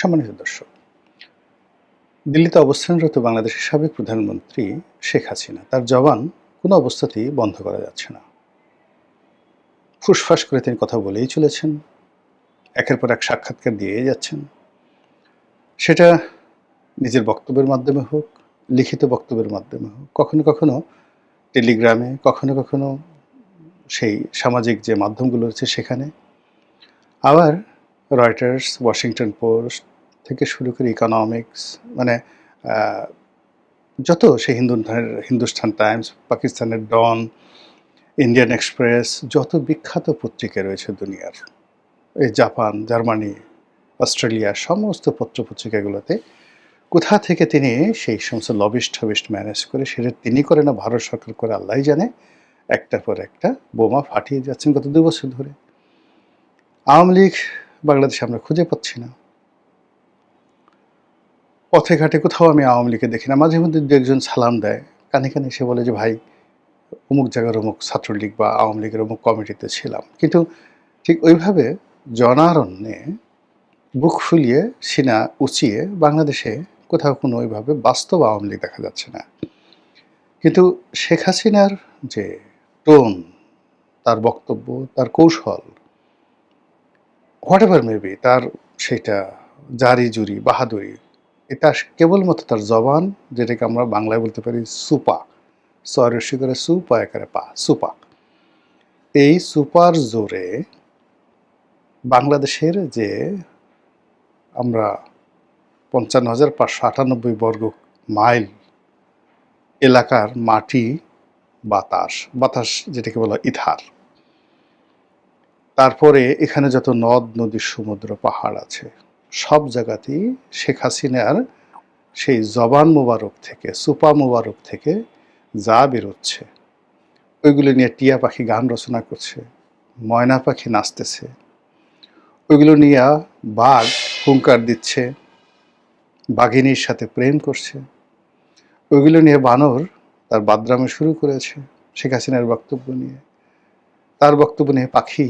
সম্মানিত দর্শক, দিল্লিতে অবস্থানরত বাংলাদেশের সাবেক প্রধানমন্ত্রী শেখ হাসিনা তার জবান কোনো অবস্থাতেই বন্ধ করা যাচ্ছে না। ফুসফাস করে তিনি কথা বলেই চলেছেন, একের পর এক সাক্ষাৎকার দিয়েই যাচ্ছেন। সেটা নিজের বক্তব্যের মাধ্যমে হোক, লিখিত বক্তব্যের মাধ্যমে হোক, কখনো কখনো টেলিগ্রামে, কখনো কখনো সেই সামাজিক যে মাধ্যমগুলো রয়েছে সেখানে, আবার রয়টার্স, ওয়াশিংটন পোস্ট থেকে শুরু করে ইকোনমিক্স, মানে যত সেই হিন্দুস্তান টাইমস, পাকিস্তানের ডন, ইন্ডিয়ান এক্সপ্রেস, যত বিখ্যাত পত্রিকা রয়েছে দুনিয়ার, এই জাপান, জার্মানি, অস্ট্রেলিয়া, সমস্ত পত্রপত্রিকাগুলোতে কোথা থেকে তিনি সেই সমস্ত লবিস্ট টবিস্ট ম্যানেজ করে, সেটা তিনি করে না ভারত সরকার করে আল্লাহই জানে, একটার পর একটা বোমা ফাটিয়ে যাচ্ছেন গত 2 বছর ধরে। আওয়ামী লীগ বাংলাদেশে আমরা খুঁজে পাচ্ছি না, পথে ঘাটে কোথাও আমি আওয়ামী লীগকে দেখি না। মাঝে মধ্যে দু একজন সালাম দেয়, কানে কানে এসে বলে যে ভাই অমুক জায়গার অমুক ছাত্রলীগ বা আওয়ামী লীগের অমুক কমিটিতে ছিলাম, কিন্তু ঠিক ওইভাবে জনারণ্যে বুক ফুলিয়ে সিনা উঁচিয়ে বাংলাদেশে কোথাও কোনো ওইভাবে বাস্তব আওয়ামী লীগ দেখা যাচ্ছে না। কিন্তু শেখ হাসিনার যে টোন, তার বক্তব্য, তার কৌশল, হোয়াট এভার মেবি, তার সেটা জারি জুরি বাহাদুরি, এটা কেবলমাত্র তার জবান, যেটাকে আমরা বাংলায় বলতে পারি সুপা, সরস্বী করে সুপা একারে পা, সুপা। এই সুপার জোরে বাংলাদেশের যে আমরা ৫৫,৫৯৮ বর্গ মাইল এলাকার মাটি, বাতাস, বাতাস যেটাকে বলা ইথার, তারপরে এখানে যত নদ নদী সমুদ্র পাহাড় আছে, সব জায়গাতেই শেখ হাসিনার সেই জবান মোবারক থেকে, সুপা মোবারক থেকে যা বেরোচ্ছে, ওইগুলো নিয়ে টিয়া পাখি গান রচনা করছে, ময়না পাখি নাচতেছে, ওইগুলো নিয়ে বাঘ হুঙ্কার দিচ্ছে, বাঘিনীর সাথে প্রেম করছে, ওইগুলো নিয়ে বানর তার বাদরামে শুরু করেছে শেখ হাসিনার বক্তব্য নিয়ে। তার বক্তব্য নিয়ে পাখি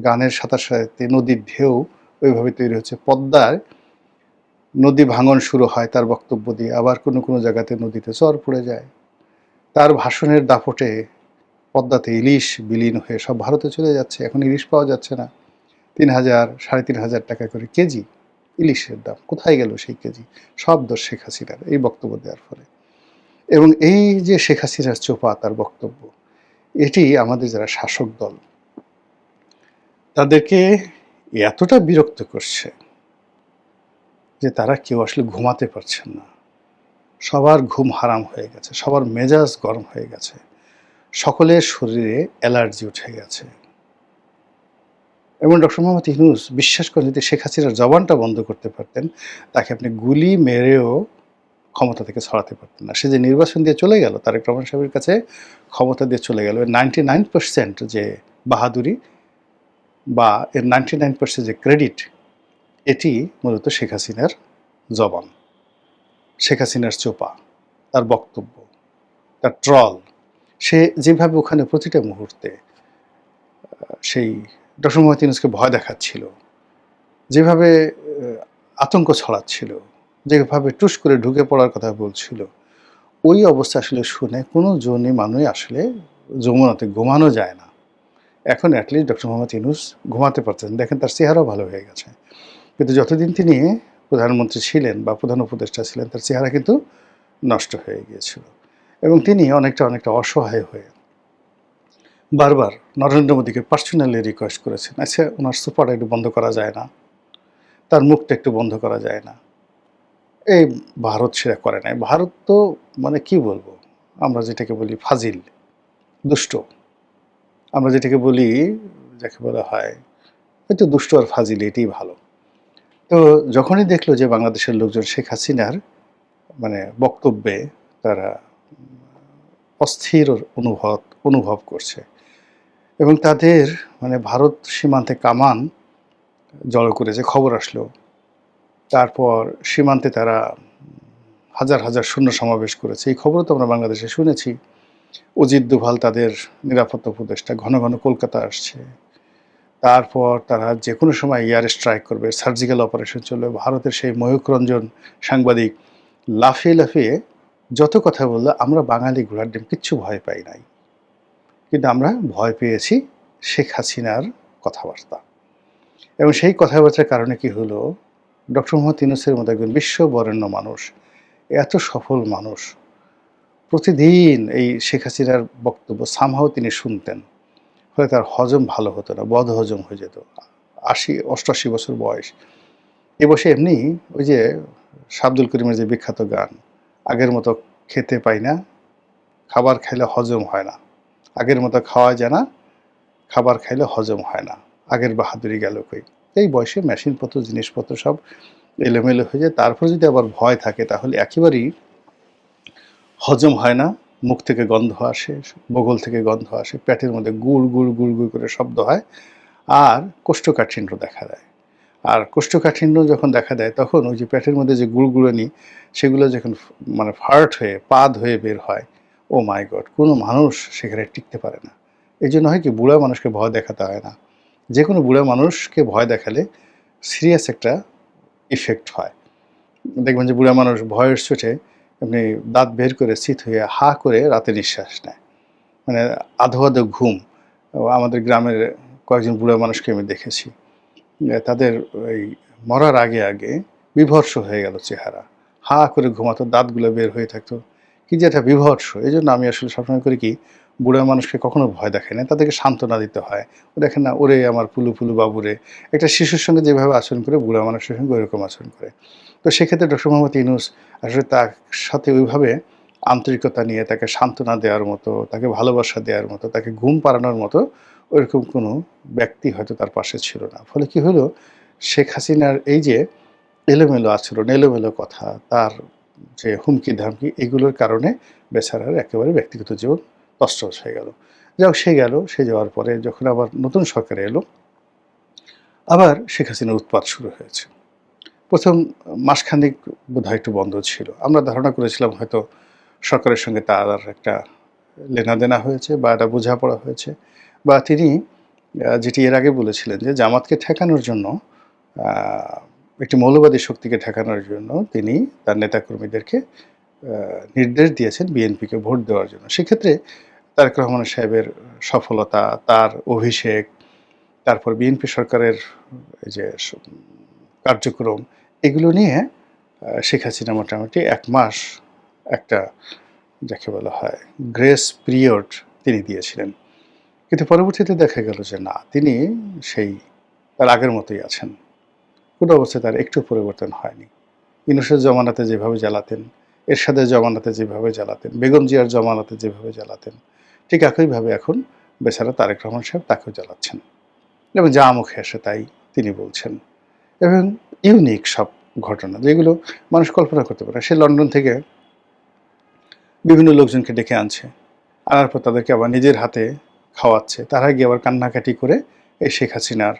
গানের সাথে সাথে নদীর ঢেউ ওইভাবে তৈরি হচ্ছে। পদ্মার নদী ভাঙন শুরু হয় তার বক্তব্য দিয়ে, আবার কোনো কোনো জায়গাতে নদীতে চর পড়ে যায়। তার ভাষণের দাপটে পদ্মাতে ইলিশ বিলীন হয়ে সব ভারতে চলে যাচ্ছে, এখন ইলিশ পাওয়া যাচ্ছে না। ৩,০০০, ৩,৫০০ টাকা করে কেজি ইলিশের দাম, কোথায় গেল সেই কেজি? সব দোষ শেখ হাসিনার এই বক্তব্য দেওয়ার ফলে। এবং এই যে শেখ হাসিনার চোপা তার বক্তব্য, এটি আমাদের যারা শাসক দল, তাদেরকে এতটা বিরক্ত করছে যে তারা কেউ আসলে ঘুমাতে পারছেন না। সবার ঘুম হারাম হয়ে গেছে, সবার মেজাজ গরম হয়ে গেছে, সকলের শরীরে অ্যালার্জি উঠে গেছে। এবং ডক্টর মোহাম্মদ ইউনূস বিশ্বাস করেন, যদি শেখ হাসিনার জবানটা বন্ধ করতে পারতেন, তাকে আপনি গুলি মেরেও ক্ষমতা থেকে ছড়াতে পারতেন না। সে যে নির্বাচন দিয়ে চলে গেল, তারেক রহমান সাহেবের কাছে ক্ষমতা দিয়ে চলে গেল, 99% যে বাহাদুরি বা এর 99% যে ক্রেডিট, এটি মূলত শেখ হাসিনার জবান, শেখ হাসিনার চোপা, তার বক্তব্য, তার ট্রল। সে যেভাবে ওখানে প্রতিটা মুহূর্তে সেই ডক্টর মোহাম্মদ ইউনূসকে ভয় দেখাচ্ছিল, যেভাবে আতঙ্ক ছড়াচ্ছিল, যেভাবে টুস করে ঢুকে পড়ার কথা বলছিল, ওই অবস্থা আসলে শুনে কোনো জনই মানুষ আসলে যমুনাতে ঘুমানো যায় না। এখন অ্যাটলিস্ট ডক্টর মোহাম্মদ ইউনূস ঘুমাতে পারছেন, দেখেন তার চেহারাও ভালো হয়ে গেছে। কিন্তু যতদিন তিনি প্রধানমন্ত্রী ছিলেন বা প্রধান উপদেষ্টা ছিলেন, তার চেহারা কিন্তু নষ্ট হয়ে গিয়েছিল। এবং তিনি অনেকটা অসহায় হয়ে বারবার নরেন্দ্র মোদীকে পার্সোনালি রিকোয়েস্ট করেছেন, আচ্ছা ওনার সুপারটা একটু বন্ধ করা যায় না, তার মুখটা একটু বন্ধ করা যায় না। এই ভারত সেটা করে নাই। ভারত তো মানে কি বলবো, আমরা যেটাকে বলি ফাজিল, দুষ্ট, আমরা যেটাকে বলি, যাকে বলা হয় হয়তো দুষ্ট আর ফাজিল, এটাই ভালো। তো যখনই দেখলো যে বাংলাদেশের লোকজন শেখ হাসিনার মানে বক্তব্যে তারা অস্থির অনুভব করছে, এবং তাদের মানে ভারত সীমান্তে কামান জড়ো করেছে, খবর আসলো। তারপর সীমান্তে তারা হাজার হাজার সৈন্য সমাবেশ করেছে, এই খবরও তো আমরা বাংলাদেশে শুনেছি। অজিত দোভাল তাদের নিরাপত্তা উপদেষ্টা ঘন ঘন কলকাতা আসছে, তারপর তারা যে কোনো সময় এয়ার স্ট্রাইক করবে, সার্জিক্যাল অপারেশন চলবে। ভারতের সেই ময়ূখ রঞ্জন সাংবাদিক লাফিয়ে লাফিয়ে যত কথা বলল, আমরা বাঙালি ঘোড়ার ডিম কিচ্ছু ভয় পাই নাই। কিন্তু আমরা ভয় পেয়েছি শেখ হাসিনার কথাবার্তা। এবং সেই কথাবার্তার কারণে কি হলো, ডক্টর মোহাম্মদ ইউনূসের মতো একজন বিশ্ববরেণ্য মানুষ, এত সফল মানুষ, প্রতিদিন এই শেখ হাসিনার বক্তব্য সামহাও তিনি শুনতেন। ফলে তার হজম ভালো হতো না, বদহজম হয়ে যেত। 88 বছর বয়স। এ বয়সে এমনি ওই যে আব্দুল করিমের যে বিখ্যাত গান, আগের মতো খেতে পাই না, খাবার খাইলে হজম হয় না, আগের মতো খাওয়া যায় না, খাবার খাইলে হজম হয় না, আগের বাহাদুরি গেল কই। এই বয়সে মেশিনপত্র জিনিসপত্র সব এলোমেলো হয়ে যায়। তারপর যদি আবার ভয় থাকে তাহলে একেবারেই হজম হয় না, মুখ থেকে গন্ধ আসে, বগল থেকে গন্ধ আসে, পেটের মধ্যে গুড় গুড় গুড় গুড় করে শব্দ হয়, আর কোষ্ঠকাঠিন্য দেখা দেয়। আর কোষ্ঠকাঠিন্য যখন দেখা দেয় তখন ওই যে পেটের মধ্যে যে গুড়গুড়ানি, সেগুলো যখন মানে ফার্ট হয়ে পাদ হয়ে বের হয়, ও মাই গড, কোনো মানুষ সেখানে টিকতে পারে না। এই জন্য হয় কি, বুড়া মানুষকে ভয় দেখাতে হয় না। যে কোনো বুড়া মানুষকে ভয় দেখালে সিরিয়াস একটা ইফেক্ট হয়। দেখবেন যে বুড়া মানুষ ভয়ের চোটে আপনি দাঁত বের করে চিত হয়ে হা করে রাতে নিঃশ্বাস নেয়, মানে আধো আধো ঘুম। আমাদের গ্রামের কয়েকজন বুড়া মানুষকে আমি দেখেছি, তাদের ওই মরার আগে আগে বিভৎস হয়ে গেল চেহারা, হা করে ঘুমাতো, দাঁতগুলো বের হয়ে থাকতো, কি যে একটা বিভৎস। এই জন্য আমি আসলে সবসময় করি কি, বুড়া মানুষকে কখনো ভয় দেখায় না, তাদেরকে সান্ত্বনা দিতে হয়। ও দেখেন না, ওরে আমার পুলু পুলু বাবুরে, একটা শিশুর সঙ্গে যেভাবে আচরণ করে বুড়া মানুষের সঙ্গে ওইরকম আচরণ করে। তো সেক্ষেত্রে ডক্টর মোহাম্মদ ইউনূস আসলে তার সাথে ওইভাবে আন্তরিকতা নিয়ে তাকে সান্ত্বনা দেওয়ার মতো, তাকে ভালোবাসা দেওয়ার মতো, তাকে ঘুম পাড়ানোর মতো ওইরকম কোনো ব্যক্তি হয়তো তার পাশে ছিল না। ফলে কি হলো, শেখ হাসিনার এই যে এলোমেলো আচরণ, এলোমেলো কথা, তার যে হুমকি ধামকি, এগুলোর কারণে বেচারার একেবারে ব্যক্তিগত জীবন তছনছ হয়ে গেল। যাই হোক, সে গেল। সে যাওয়ার পরে যখন আবার নতুন সরকার এলো, আবার শেখ হাসিনার উৎপাত শুরু হয়েছে। ১ম মাসখানেক বোধহয় একটু বন্ধ ছিল। আমরা ধারণা করেছিলাম হয়তো সরকারের সঙ্গে তার একটা লেনাদেনা হয়েছে বা একটা বোঝাপড়া হয়েছে, বা তিনি যেটি এর আগে বলেছিলেন যে জামাতকে ঠেকানোর জন্য, আ একটি মৌলবাদী শক্তিকে ঠেকানোর জন্য তিনি তার নেতাকর্মীদেরকে নির্দেশ দিয়েছেন বিএনপিকে ভোট দেওয়ার জন্য। সেক্ষেত্রে তারেক রহমান সাহেবের সফলতা, তার অভিষেক, তারপর বিএনপি সরকারের এই যে কার্যক্রম, এগুলো নিয়ে শেখ হাসিনা মোটামুটি ১ মাস একটা, যাকে বলা হয়, গ্রেস পিরিয়ড তিনি দিয়েছিলেন। কিন্তু পরবর্তীতে দেখা গেল যে না, তিনি সেই তার আগের মতোই আছেন। কোনো অবস্থায় তার একটু পরিবর্তন হয়নি। ইউনূসের জমানাতে যেভাবে জ্বালাতেন, এরশাদের জমানাতে যেভাবে জ্বালাতেন, বেগম জিয়ার জমানাতে যেভাবে জ্বালাতেন, ঠিক একইভাবে এখন বেচারা তারেক রহমান সাহেব তাকেও জ্বালাচ্ছেন। এবং যা মুখে আসে তাই তিনি বলছেন। এবং ইউনিক সব ঘটনা, যেগুলো মানুষ কল্পনা করতে পারে। সে লন্ডন থেকে বিভিন্ন লোকজনকে ডেকে আনছে, আনার পর তাদেরকে আবার নিজের হাতে খাওয়াচ্ছে। তারা গিয়ে আবার কান্নাকাটি করে এই শেখ হাসিনার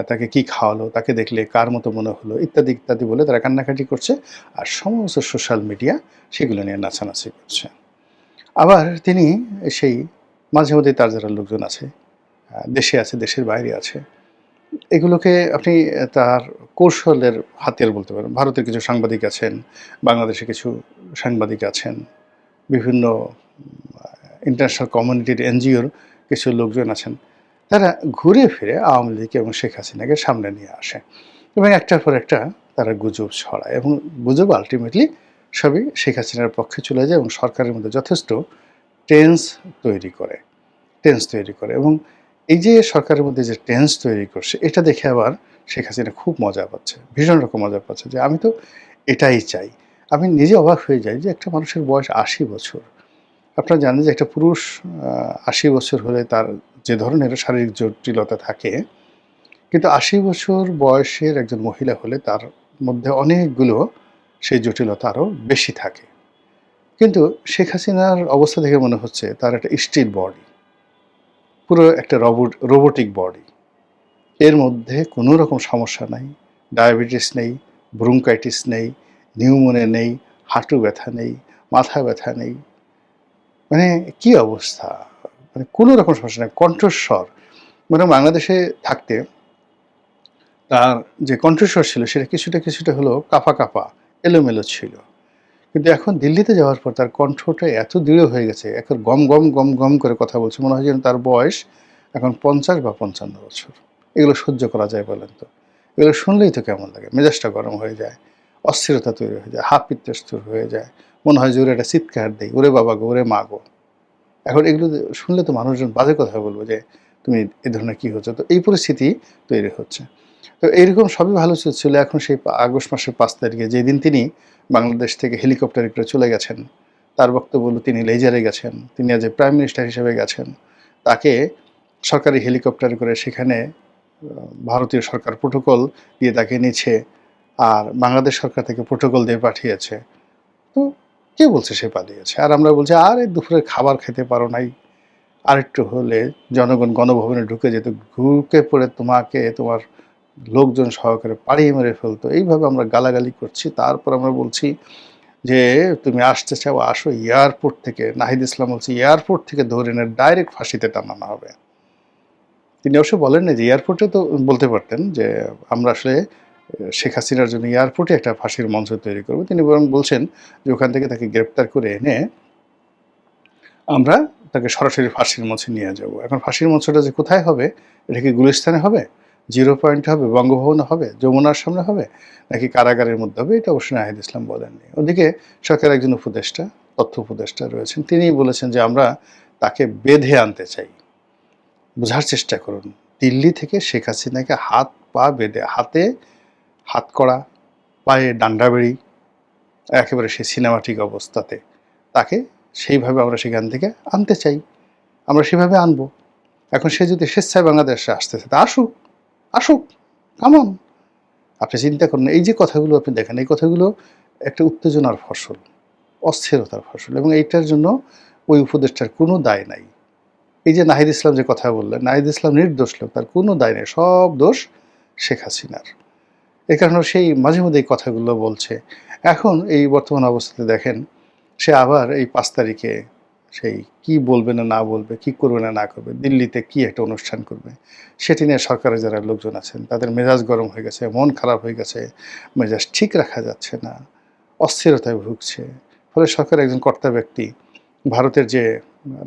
তাকে কি খাওয়ালো, তাকে দেখলে কার মতো মনে হলো, ইত্যাদি ইত্যাদি বলে তারা কান্নাকাটি করছে। আর সমস্ত সোশ্যাল মিডিয়া সেগুলো নিয়ে নাচানাচি করছে। আবার তিনি সেই মাঝে মধ্যেই তার যারা লোকজন আছে, দেশে আছে, দেশের বাইরে আছে, এগুলোকে আপনি তার কৌশলের হাতিয়ার বলতে পারেন। ভারতের কিছু সাংবাদিক আছেন, বাংলাদেশে কিছু সাংবাদিক আছেন, বিভিন্ন ইন্টারন্যাশনাল কমিউনিটির এনজিওর কিছু লোকজন আছেন। তারা ঘুরে ফিরে আওয়ামী লীগ এবং শেখ হাসিনাকে সামনে নিয়ে আসে এবং একটার পর একটা তারা গুজব ছড়ায়, এবং গুজব আলটিমেটলি সবই শেখ হাসিনার পক্ষে চলে যায় এবং সরকারের মধ্যে যথেষ্ট টেন্স তৈরি করে, এবং এই যে সরকারের মধ্যে যে টেন্স তৈরি করছে, এটা দেখে আবার শেখ হাসিনা খুব মজা পাচ্ছে, ভীষণ রকম মজা পাচ্ছে যে আমি তো এটাই চাই। আমি নিজে অবাক হয়ে যাই যে একটা মানুষের বয়স ৮০ বছর। আপনারা জানেন যে একটা পুরুষ ৮০ বছর হলে তার যে ধরনের শারীরিক জটিলতা থাকে, কিন্তু ৮০ বছর বয়সের একজন মহিলা হলে তার মধ্যে অনেকগুলো সেই জটিলতা আরও বেশি থাকে। কিন্তু শেখ হাসিনার অবস্থা দেখে মনে হচ্ছে তার একটা স্টিল বডি, পুরো একটা রোবটিক বডি। এর মধ্যে কোনো রকম সমস্যা নাই, ডায়াবেটিস নেই, ব্রঙ্কাইটিস নেই, নিউমোনিয়া নেই, হাঁটু ব্যথা নেই, মাথা ব্যথা নেই। মানে কি অবস্থা! মানে কোনো রকম সমস্যা নেই, কণ্ঠস্বর মানে বাংলাদেশে থাকতে তার যে কণ্ঠস্বর ছিল সেটা কিছুটা হলেও কাঁপা কাঁপা এলোমেলো ছিল, কিন্তু এখন দিল্লিতে যাওয়ার পর তার কণ্ঠটা এত দৃঢ় হয়ে গেছে, এখন গম গম গম গম করে কথা বলছে, মনে হয় যেন তার বয়স এখন 50 বা 55 বছর। এগুলো সহ্য করা যায় বলেন তো? এগুলো শুনলেই তো কেমন লাগে, মেজাজটা গরম হয়ে যায়, অস্থিরতা তৈরি হয়ে যায়, হাত পিত্তস্থির হয়ে যায়, মনে হয় যে ওরে একটা চিৎকার দেয়, ওরে বাবা গো, ওরে মা গো। এখন এগুলো শুনলে তো মানুষজন বাজে কথা বলবো যে তুমি এ ধরনের কী হচ্ছে, তো এই পরিস্থিতি তৈরি হচ্ছে। তো এইরকম সবই ভালো ছিল। এখন সেই আগস্ট মাসের 5 তারিখে যেদিন তিনি বাংলাদেশ থেকে হেলিকপ্টারে করে চলে গেছেন, তার বক্তব্য হলো তিনি লেজারে গেছেন, তিনি আজ প্রাইম মিনিস্টার হিসেবে গেছেন, তাকে সরকারি হেলিকপ্টারে করে সেখানে ভারতীয় সরকার প্রোটোকল দিয়ে তাকে নিচ্ছে, আর বাংলাদেশ সরকার থেকে প্রোটোকল দিয়ে পাঠিয়েছে। তো কে বলছে সে পালিয়েছে? আর আমরা বলছি আরে দুপুরের খাবার খেতে পারো নাই, আরেকটু হলে জনগণ গণভবনে ঢুকে যেত, ঢুকে পড়ে তোমাকে তোমার লোকজন সহকারে পাড়িয়ে মেরে ফেলতো। এইভাবে আমরা গালাগালি করছি, তারপর আমরা বলছি যে তুমি আসতে চাও আসো, এয়ারপোর্ট থেকে, নাহিদ ইসলাম বলছে এয়ারপোর্ট থেকে ধরে এনে ডাইরেক্ট ফাঁসিতে টানানো হবে। তিনি অবশ্য বলেন না যে এয়ারপোর্টে, তো বলতে পারতেন যে আমরা আসলে শেখ হাসিনার জন্য এয়ারপোর্টে একটা ফাঁসির মঞ্চ তৈরি করবো। তিনি বরং বলছেন যে ওখান থেকে তাকে গ্রেপ্তার করে এনে আমরা তাকে সরাসরি ফাঁসির মঞ্চে নিয়ে যাব। এখন ফাঁসির মঞ্চটা যে কোথায় হবে, এটা কি গুলিস্তানে হবে, জিরো পয়েন্টে হবে, বঙ্গভবনে হবে, যমুনার সামনে হবে, নাকি কারাগারের মধ্যে হবে, এটা অবশ্যই নাহিদ ইসলাম বলেননি। ওদিকে সরকারের একজন উপদেষ্টা, তথ্য উপদেষ্টা রয়েছেন, তিনি বলেছেন যে আমরা তাকে বেঁধে আনতে চাই। বোঝার চেষ্টা করুন, দিল্লি থেকে শেখ হাসিনাকে হাত পা বেঁধে, হাতে হাতকড়া, পায়ে ডান্ডাবেড়ি, একেবারে সে সিনেমাটিক অবস্থাতে তাকে সেইভাবে আমরা সেখান থেকে আনতে চাই, আমরা সেভাবে আনবো। এখন সে যদি স্বেচ্ছায় বাংলাদেশে আসতেছে, তা আসুক, আসুক, কামন। আপনি চিন্তা করুন, এই যে কথাগুলো আপনি দেখেন, এই কথাগুলো একটা উত্তেজনার ফসল, অস্থিরতার ফসল, এবং এইটার জন্য ওই উপদেষ্টার কোনো দায় নাই। এই যে নাহিদ ইসলাম যে কথা বললেন, নাহিদ ইসলাম নির্দোষ লোক, তার কোনো দায় নেই, সব দোষ শেখ হাসিনার। এই কারণে সেই মাঝে মধ্যে এই কথাগুলো বলছে। এখন এই বর্তমান অবস্থাতে দেখেন, সে আবার এই 5 তারিখে সেই কি বলবে না না বলবে, কি করবে না না করবে, দিল্লিতে কি একটা অনুষ্ঠান করবে, সেটি নিয়ে সরকারের যারা লোকজন আছেন তাদের মেজাজ গরম হয়ে গেছে, মন খারাপ হয়ে গেছে, মেজাজ ঠিক রাখা যাচ্ছে না, অস্থিরতায় ভুগছে। ফলে সরকারের একজন কর্তা ব্যক্তি, ভারতের যে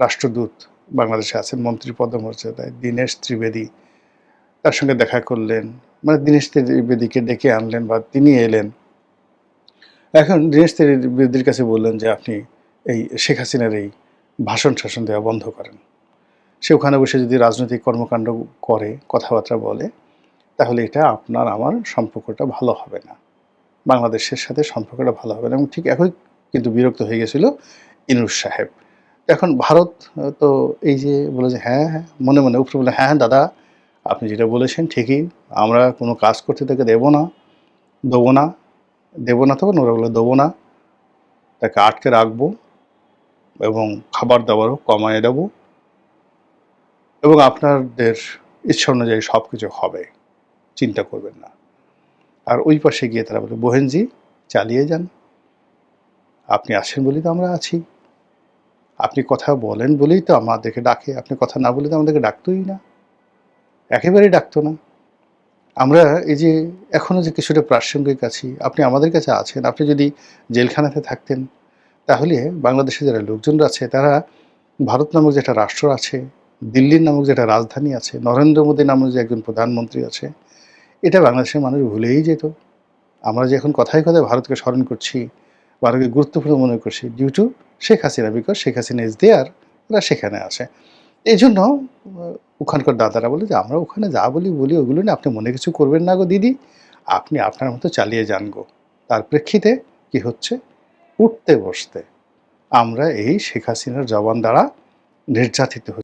রাষ্ট্রদূত বাংলাদেশে আছেন মন্ত্রী পদমর্যাদায়, দীনেশ ত্রিবেদী, তার সঙ্গে দেখা করলেন, মানে দীনেশ ত্রিবেদীকে ডেকে আনলেন বা তিনি এলেন। এখন দীনেশ ত্রিবেদীর কাছে বললেন যে আপনি এই শেখ হাসিনার এই ভাষণ শাসন দেওয়া বন্ধ করেন। সে ওখানে বসে যদি রাজনৈতিক কর্মকাণ্ড করে, কথাবার্তা বলে, তাহলে এটা আপনার আমার সম্পর্কটা ভালো হবে না, বাংলাদেশের সাথে সম্পর্কটা ভালো হবে না। এবং ঠিক একই কিন্তু বিরক্ত হয়ে গেছিল ইনুস সাহেব। এখন ভারত তো এই যে বলে যে হ্যাঁ হ্যাঁ, মনে মনে উপরে বলে হ্যাঁ দাদা আপনি যেটা বলেছেন ঠিকই, আমরা কোনো কাজ করতে তাকে দেবো না, দেবো না, দেবো না, তখন ওরা বলে দেবো না, তাকে আটকে রাখবো এবং খাবার দাবারও কমায় দেবো, এবং আপনাদের ইচ্ছা অনুযায়ী সব কিছু হবে, চিন্তা করবেন না। আর ওই পাশে গিয়ে তারা বলে বোহেনজি চালিয়ে যান, আপনি আছেন বলেই তো আমরা আছি, আপনি কথা বলেন বলেই তো আমাদেরকে ডাকে, আপনি কথা না বলে তো আমাদেরকে ডাকতোই না, একেবারেই ডাকতো না। আমরা এই যে এখনও যে কিছুটা প্রাসঙ্গিক আছি, আপনি আমাদের কাছে আছেন, আপনি যদি জেলখানাতে থাকতেন তাহলে বাংলাদেশে যারা লোকজনরা আছে তারা ভারত নামক যে একটা রাষ্ট্র আছে, দিল্লির নামক যে একটা রাজধানী আছে, নরেন্দ্র মোদী নামক যে একজন প্রধানমন্ত্রী আছে, এটা বাংলাদেশের মানুষ ভুলেই যেত। আমরা যে এখন কথায় কথায় ভারতকে স্মরণ করছি, ভারতকে গুরুত্বপূর্ণ মনে করছি due to Sheikh Hasina, because Sheikh Hasina is there, এরা সেখানে আছে। এই জন্য ওখানকার দাদারা বলে যে আমরা ওখানে যা বলি বলি ওগুলো নিয়ে আপনি মনে কিছু করবেন না গো দিদি, আপনি আপনার মতো চালিয়ে যান গো। তার প্রেক্ষিতে কি হচ্ছে, উঠতে বসতে আমরা এই শেখ হাসিনার জবান দ্বারা নির্যাতিত হচ্ছি।